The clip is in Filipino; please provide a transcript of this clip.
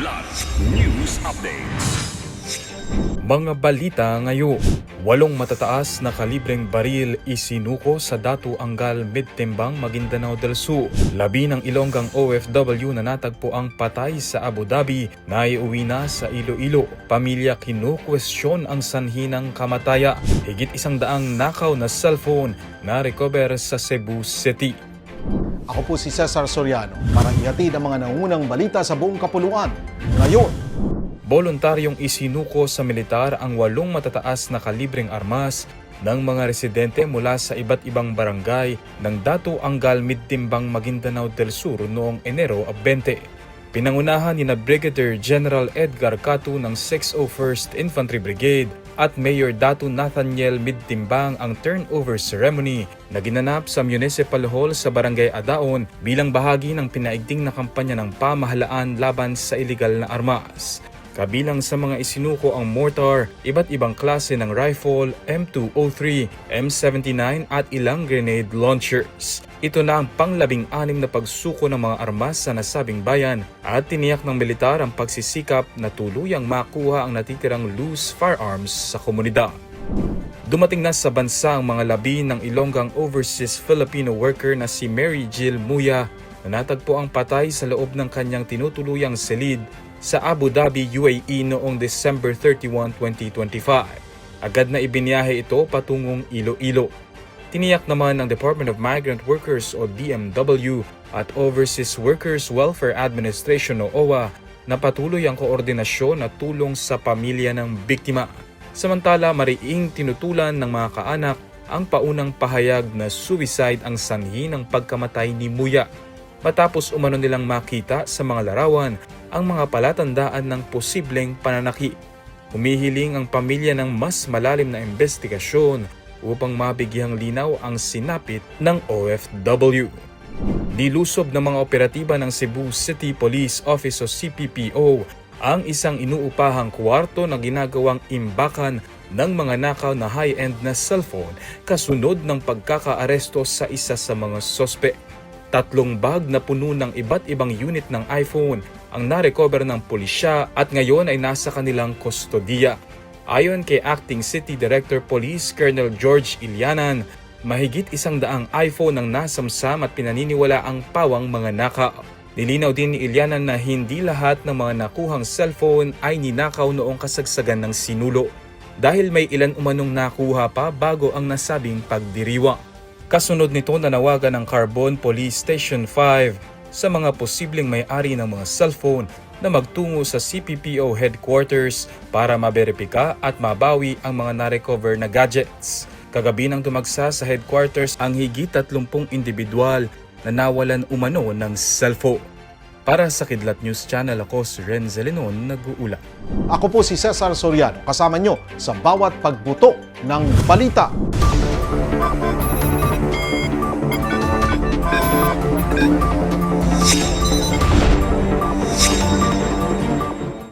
Kidlat News Updates. Mga balita ngayon, 8 matataas na kalibreng baril isinuko sa Datu Angal Midtimbang, Maguindanao del Sur. 10 Ilonggang OFW na natagpo ang patay sa Abu Dhabi na iuwi na sa Iloilo. Pamilya kinukwestiyon ang sanhi ng kamataya. Higit 100 nakaw na cellphone na recover sa Cebu City. Ako po si Cesar Soriano para ihatid ang mga nangunang balita sa buong kapuluan. Ngayon, Voluntaryong isinuko sa militar ang 8 matataas na kalibreng armas ng mga residente mula sa iba't ibang barangay ng Datu Angal Midtimbang, Maguindanao del Sur noong Enero 20. Pinangunahan ni Brigadier General Edgar Catu ng 601st Infantry Brigade at Mayor Datu Nathaniel Midtimbang ang turnover ceremony na ginanap sa Municipal Hall sa Barangay Adaon bilang bahagi ng pinaigting na kampanya ng pamahalaan laban sa iligal na armas. Kabilang sa mga isinuko ang mortar, iba't ibang klase ng rifle, M203, M79 at ilang grenade launchers. Ito na ang pang-16 na pagsuko ng mga armas sa nasabing bayan at tiniyak ng militar ang pagsisikap na tuluyang makuha ang natitirang loose firearms sa komunidad. Dumating na sa bansa ang mga labi ng Ilonggang overseas Filipino worker na si Mary Jill Muya na natagpo ang patay sa loob ng kanyang tinutuluyang silid sa Abu Dhabi, UAE noong December 31, 2025. Agad na ibinyahe ito patungong Iloilo. Tiniyak naman ng Department of Migrant Workers o DMW at Overseas Workers Welfare Administration o OWA na patuloy ang koordinasyon at tulong sa pamilya ng biktima. Samantala, mariing tinutulan ng mga kaanak ang paunang pahayag na suicide ang sanhi ng pagkamatay ni Muya. Matapos umano nilang makita sa mga larawan ang mga palatandaan ng posibleng pananakit. Humihiling ang pamilya ng mas malalim na investigasyon upang mabigyang linaw ang sinapit ng OFW. Nilusob ng mga operatiba ng Cebu City Police Office o CPPO ang isang inuupahang kwarto na ginagawang imbakan ng mga nakaw na high-end na cellphone kasunod ng pagkakaaresto sa isa sa mga sospek. 3 bag na puno ng iba't ibang unit ng iPhone ang narecover ng pulisya at ngayon ay nasa kanilang kustodiya. Ayon kay Acting City Director Police Colonel George Ilianan, mahigit 100 iPhone ang nasamsam at pinaniniwala ang pawang mga nakaw. Nilinaw din ni Ilianan na hindi lahat ng mga nakuhang cellphone ay ninakaw noong kasagsagan ng sinulo dahil may ilan umanong nakuha pa bago ang nasabing pagdiriwang. Kasunod nito nanawagan ng Carbon Police Station 5 sa mga posibleng may-ari ng mga cellphone na magtungo sa CPPO headquarters para maberipika at mabawi ang mga narecover na gadgets. Kagabi nang dumagsa sa headquarters ang higit 30 individual na nawalan umano ng cellphone. Para sa Kidlat News Channel, ako si Renzel Lenon, nag-uula. ako po si Cesar Soriano kasama nyo sa bawat pagbuto ng balita.